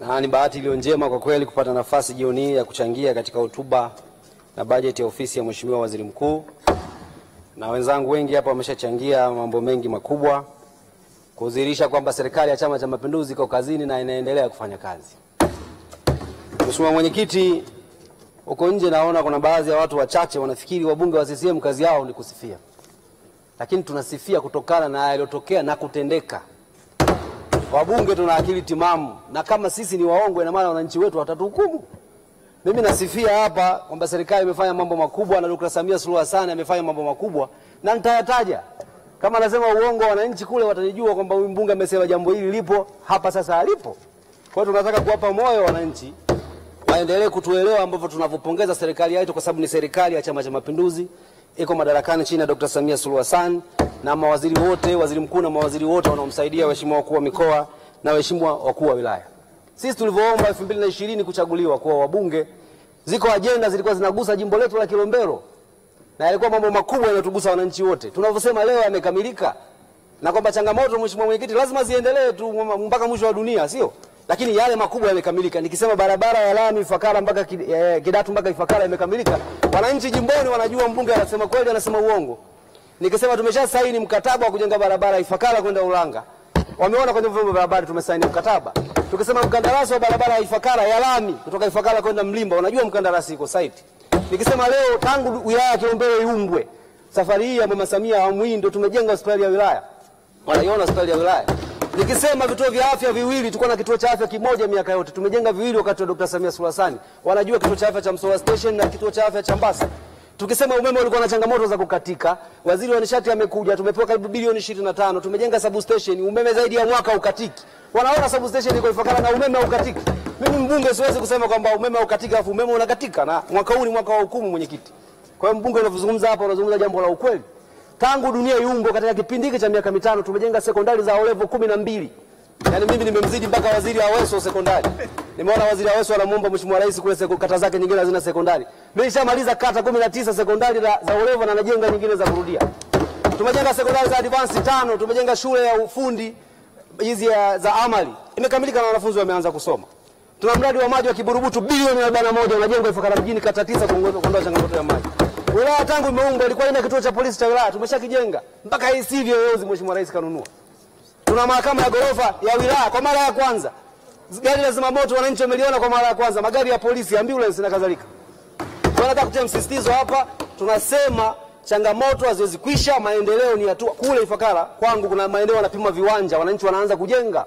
Na ni bahati iliyo njema kwa kweli kupata nafasi jioni hii ya kuchangia katika hotuba na bajeti ya ofisi ya Mheshimiwa Waziri Mkuu. Na wenzangu wengi hapa wameshachangia mambo mengi makubwa kudhihirisha kwamba serikali ya Chama cha Mapinduzi iko kazini na inaendelea kufanya kazi. Mheshimiwa Mwenyekiti, huko nje naona kuna baadhi ya watu wachache wanafikiri wabunge wa CCM kazi yao ni kusifia. Lakini tunasifia kutokana na yaliyotokea na kutendeka. Wabunge tuna akili timamu, na kama sisi ni waongo ina maana wananchi wetu watatuhukumu. Mimi nasifia hapa kwamba serikali imefanya mambo makubwa na Dr. Samia Suluhu Hassan amefanya mambo makubwa na nitayataja. Kama nasema uongo wananchi kule watanijua kwamba huyu mbunge amesema jambo hili lipo hapa sasa alipo. Kwa hiyo tunataka kuwapa moyo wananchi waendelee kutuelewa ambavyo tunavyopongeza serikali yetu kwa sababu ni serikali ya Chama cha Mapinduzi iko madarakani chini ya Dr. Samia Suluhu Hassan na mawaziri wote, waziri mkuu na mawaziri wote wanaomsaidia, waheshimiwa wakuu wa mikoa na waheshimiwa wakuu wa wilaya. Sisi tulivyoomba 2020 kuchaguliwa kwa wabunge, ziko ajenda zilikuwa zinagusa jimbo letu la Kilombero. Na yalikuwa mambo makubwa yanayotugusa wananchi wote. Tunavyosema leo yamekamilika. Na kwamba changamoto Mheshimiwa Mwenyekiti lazima ziendelee tu mpaka mwisho wa dunia, sio? Lakini yale makubwa yamekamilika. Nikisema barabara ya lami Ifakara mpaka Kidatu mpaka Ifakara imekamilika, wananchi jimboni wanajua mbunge anasema kweli anasema uongo. Nikisema tumeshasaini mkataba wa kujenga barabara Ifakara kwenda Ulanga, wameona kwenye vyombo vya habari tumesaini mkataba. Tukisema mkandarasi wa barabara ya Ifakara ya lami kutoka Ifakara kwenda Mlimba, wanajua mkandarasi iko site. Nikisema leo tangu wilaya ya Kilombero iumbwe, safari hii ya Mama Samia awamu ndio tumejenga hospitali ya wilaya. Wanaiona hospitali ya wilaya. Nikisema vituo vya afya viwili, tulikuwa na kituo cha afya kimoja miaka yote, tumejenga viwili wakati wa Dr. Samia Suluhu Hassan. Wanajua kituo cha afya cha Msola Station na kituo cha afya cha Mbasa. Tukisema umeme ulikuwa na changamoto za kukatika, waziri wa nishati amekuja, tumepewa karibu bilioni 25, tumejenga substation, umeme zaidi ya mwaka ukatiki. Wanaona substation iko Ifakara na umeme ukatiki. Mimi mbunge siwezi kusema kwamba umeme ukatika afu umeme unakatika, na mwaka huu ni mwaka wa hukumu Mwenyekiti. Kwa hiyo mbunge unazungumza hapa unazungumza jambo la ukweli. Tangu dunia iumbwe katika kipindi hiki cha miaka 5 tumejenga sekondari za level 12. Yaani mimi nimemzidi mpaka waziri Aweso sekondari. Nimeona waziri Aweso anamuomba Mheshimiwa Rais kule kata zake nyingine hazina sekondari. Mimi nishamaliza kata 19 sekondari za level na najenga nyingine za kurudia. Tumejenga sekondari za advance 5, tumejenga shule ya ufundi hizi za amali. Imekamilika na wanafunzi wameanza kusoma. Tuna mradi wa maji wa Kiburubutu bilioni 41 unajengwa Ifakara mjini kata 9 kuondoa changamoto ya maji. Wilaya tangu imeungwa ilikuwa ina kituo cha polisi cha wilaya, tumeshakijenga. Mpaka hivi yoyozi Mheshimiwa Rais kanunua. Tuna mahakama ya gorofa ya wilaya kwa mara ya kwanza. Gari la zimamoto wananchi wameliona kwa mara ya kwanza, magari ya polisi, ambulance na kadhalika. Tunataka kutia msisitizo hapa, tunasema changamoto haziwezi kuisha, maendeleo ni hatua. Kule Ifakara kwangu kuna maeneo yanapima viwanja, wananchi wanaanza kujenga.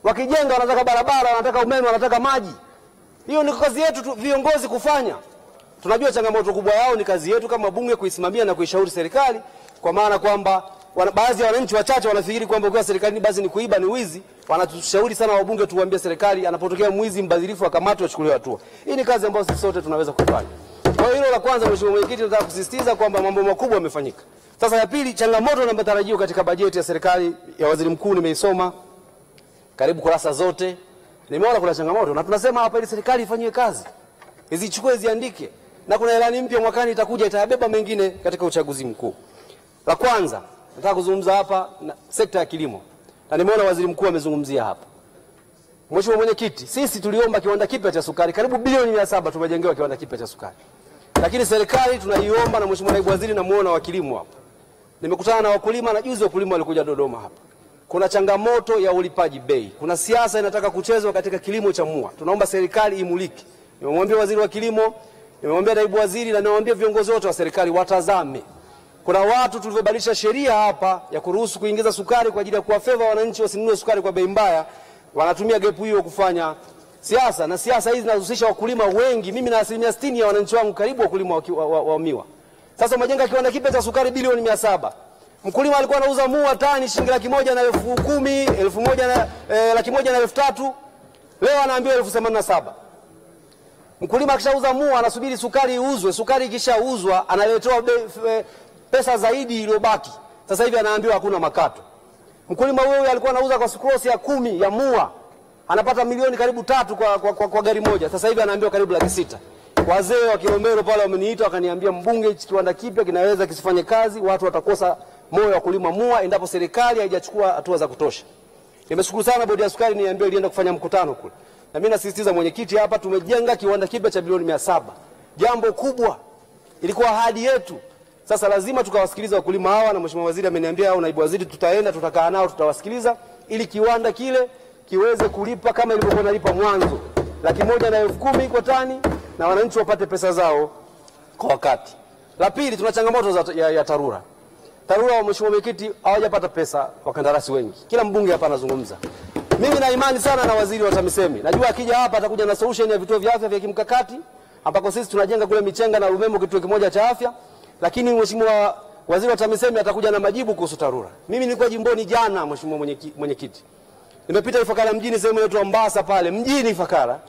Wakijenga wanataka barabara, wanataka umeme, wanataka maji. Hiyo ni kazi yetu viongozi kufanya. Tunajua changamoto kubwa yao, ni kazi yetu kama bunge kuisimamia na kuishauri serikali, kwa maana kwamba baadhi ya wananchi wachache wanafikiri kwamba kwa serikali basi ni kuiba, ni wizi. Wanatushauri sana wabunge tuwaambie serikali anapotokea mwizi mbadhirifu akamatwe achukuliwe hatua. Hii ni kazi ambayo sisi sote tunaweza kufanya. Kwa hiyo hilo la kwanza Mheshimiwa Mwenyekiti, nataka kusisitiza kwamba mambo makubwa yamefanyika. Sasa ya pili, changamoto na matarajio katika bajeti ya serikali ya Waziri Mkuu nimeisoma karibu kurasa zote. Nimeona kuna changamoto na tunasema hapa ili serikali ifanywe kazi. Izichukue ziandike. Na kuna ilani mpya mwakani itakuja itabeba mengine katika uchaguzi mkuu. La kwanza, nataka kuzungumza hapa na sekta ya kilimo. Na nimeona Waziri Mkuu amezungumzia hapa. Mheshimiwa Mwenyekiti, sisi tuliomba kiwanda kipya cha sukari, karibu bilioni 700 tumejengewa kiwanda kipya cha sukari. Lakini serikali tunaiomba, na Mheshimiwa Naibu Waziri na muona wa kilimo hapa. Nimekutana na wakulima na juzi wakulima walikuja Dodoma hapa. Kuna changamoto ya ulipaji bei. Kuna siasa inataka kuchezwa katika kilimo cha mua. Tunaomba serikali imulike. Nimemwambia Waziri wa Kilimo, nimemwambia Naibu Waziri na nimemwambia viongozi wote wa serikali watazame. Kuna watu tulivyobadilisha sheria hapa ya kuruhusu kuingiza sukari kwa ajili ya kuwafeva wananchi wasinunue sukari kwa bei mbaya, wanatumia gap hiyo kufanya siasa, na siasa hizi zinahusisha wakulima wengi. Mimi na 60% ya wananchi wangu karibu wakulima wa miwa. Sasa majenga kiwanda kipya cha sukari bilioni 700. Mkulima alikuwa anauza mua tani shilingi 110,000, 1,100,300. Leo anaambiwa 87,000. Mkulima akishauza mua anasubiri sukari iuzwe, sukari ikishauzwa analetewa pesa zaidi iliyobaki. Sasa hivi anaambiwa hakuna makato. Mkulima huyo alikuwa anauza kwa cross ya 10 ya mua, anapata milioni karibu 3 kwa gari moja. Sasa hivi anaambiwa karibu 600,000. Wazee wa Kilombero pale wameniita wakaniambia, mbunge, kiwanda kipya kinaweza kisifanye kazi, watu watakosa moyo wa kulima mua endapo serikali haijachukua hatua za kutosha. Nimeshukuru sana bodi ya sukari, niambia ilienda kufanya mkutano kule. Na mimi nasisitiza mwenyekiti, hapa tumejenga kiwanda kipya cha bilioni 700. Jambo kubwa. Ilikuwa ahadi yetu. Sasa lazima tukawasikiliza wakulima hawa, na mheshimiwa waziri ameniambia au naibu waziri tutaenda, tutakaa nao, tutawasikiliza ili kiwanda kile kiweze kulipa kama ilivyokuwa inalipa mwanzo. 110,000 kwa tani na wananchi wapate pesa zao kwa wakati. La pili, tuna changamoto ya TARURA. TARURA, mheshimiwa mwenyekiti, hawajapata pesa wakandarasi wengi. Kila mbunge hapa anazungumza. Mimi na imani sana na waziri wa TAMISEMI. Najua akija hapa atakuja na solution ya vituo vya afya vya kimkakati ambako sisi tunajenga kule Michenga na Lumemo kituo kimoja cha afya, lakini mheshimiwa waziri wa TAMISEMI atakuja na majibu kuhusu TARURA. Mimi nilikuwa jimboni jana, mheshimiwa mwenyekiti. Nimepita Ifakara mjini, sehemu inaitwa Mbasa pale mjini Ifakara,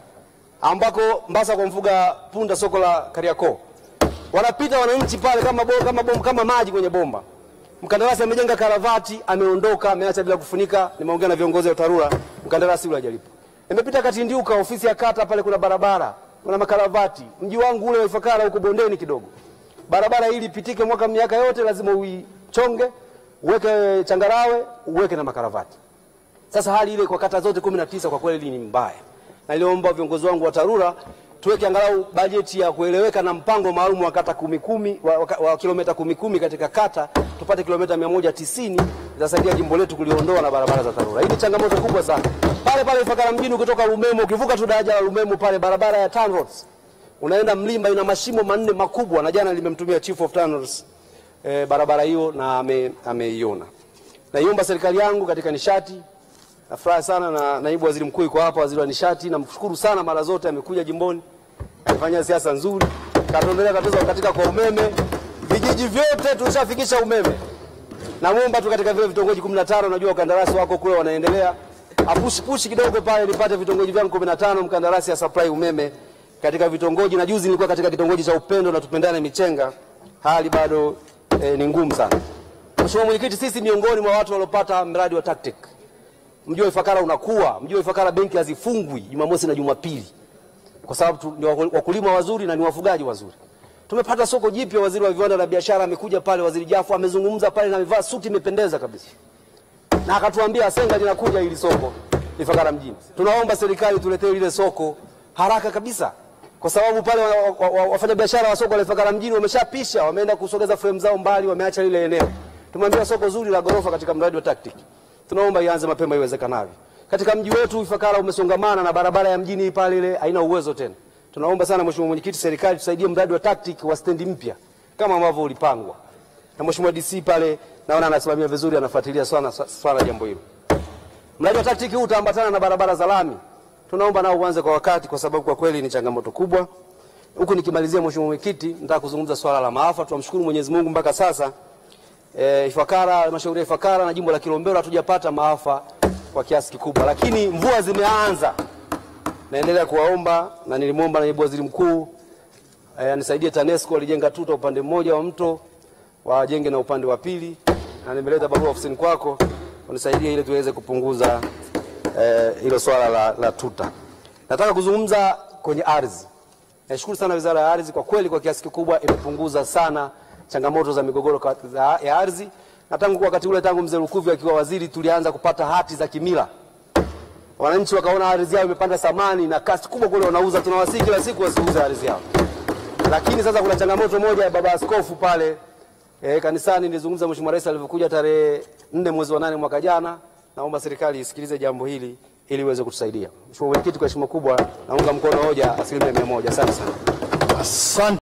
ambako Mbasa kwa mfuga punda, soko la Kariakoo. Wanapita wananchi pale kama maji kwenye bomba. Mkandarasi amejenga karavati, ameondoka, ameacha bila kufunika. Nimeongea na viongozi wa TARURA, mkandarasi yule hajalipa. Nimepita Katindiuka, ofisi ya kata pale kuna barabara, kuna makaravati. Mji wangu ule wa Ifakara huko bondeni kidogo. Barabara hili ipitike miaka yote lazima uichonge, uweke changarawe, uweke na makaravati. Sasa hali ile kwa kata zote 19 kwa kweli ni mbaya. Na niliomba viongozi wangu wa TARURA tuweke angalau bajeti ya kueleweka na mpango maalum wa kata 10 wa kilomita 10 katika kata, tupate kilomita 190 zitasaidia jimbo letu kuliondoa na barabara za TARURA. Hii ni changamoto kubwa sana. Pale Ifakara mjini ukitoka Lumemo, ukivuka tu daraja la Lumemo pale barabara ya TANROADS, unaenda Mlimba, ina mashimo 4 makubwa, na jana nimemtumia Chief of TANROADS barabara hiyo na ameiona. Naiomba serikali yangu katika nishati. Nafurahi sana na naibu waziri mkuu yuko hapa, waziri wa nishati, namshukuru sana mara zote amekuja jimboni. Amefanya siasa nzuri. Katuendelea tatizo katika kwa umeme. Vijiji vyote tulishafikisha umeme. Naomba tu katika vile vitongoji 15, najua kandarasi wako kule wanaendelea. Push kidogo pale nipate vitongoji vyangu 15 mkandarasi ya supply umeme katika vitongoji. Na juzi nilikuwa katika kitongoji cha Upendo na Tupendane Michenga. Hali bado ni ngumu sana. Mheshimiwa mwenyekiti, sisi miongoni mwa watu waliopata mradi wa TACTIC. Mji wa Ifakara unakuwa, mji wa Ifakara benki hazifungwi Jumamosi na Jumapili. Kwa sababu ni wakulima wazuri na ni wafugaji wazuri. Tumepata soko jipya, waziri wa viwanda na biashara amekuja pale, waziri Jafu amezungumza pale na amevaa suti imependeza kabisa. Na akatuambia Asenga linakuja hili soko Ifakara mjini. Tunaomba serikali tuletee ile soko haraka kabisa. Kwa sababu pale wafanya biashara wa soko la Ifakara mjini wameshapisha, wameenda kusogeza frame zao mbali, wameacha ile eneo. Tumwambia soko zuri la gorofa katika mradi wa TACTIC. Tunaomba ianze mapema iwezekanavyo. Katika mji wetu Ifakara umesongamana na barabara ya mjini pale ile haina uwezo tena. Tunaomba sana mheshimiwa mwenyekiti, serikali tusaidie mradi wa TACTIC wa stendi mpya kama ambavyo ulipangwa. Na mheshimiwa DC pale naona anasimamia vizuri, anafuatilia sana jambo hilo. Mradi wa TACTIC huu utaambatana na barabara za lami. Tunaomba nao uanze kwa wakati kwa sababu kwa kweli ni changamoto kubwa. Huku nikimalizia mheshimiwa mwenyekiti, nataka kuzungumza swala la maafa. Tunamshukuru Mwenyezi Mungu mpaka sasa Ifakara, halmashauri ya Ifakara na jimbo la Kilombero hatujapata maafa kwa kiasi kikubwa, lakini mvua zimeanza. Naendelea kuwaomba na nilimwomba naibu waziri mkuu anisaidie TANESCO alijenga tuta upande mmoja wa mto, wajenge na upande wa pili, na nimeleta barua ofisini kwako unisaidie ili tuweze kupunguza hilo swala la tuta. Nataka kuzungumza kwenye ardhi. Nashukuru sana Wizara ya Ardhi, kwa kweli kwa kiasi kikubwa imepunguza sana changamoto za migogoro ya ardhi. Na tangu wakati ule, tangu mzee Lukuvi akiwa waziri, tulianza kupata hati za kimila. Wananchi wakaona ardhi yao imepanda thamani na kasi kubwa kule wanauza, tunawasihi kila siku wasiuze ardhi yao. Lakini sasa kuna changamoto moja ya baba askofu pale kanisani. Nilizungumza mheshimiwa rais alivyokuja tarehe 4 mwezi wa 8 mwaka jana. Naomba serikali isikilize jambo hili ili iweze kutusaidia. Mheshimiwa mwenyekiti, kwa heshima kubwa naunga mkono hoja 100%. Asante sana. Asante.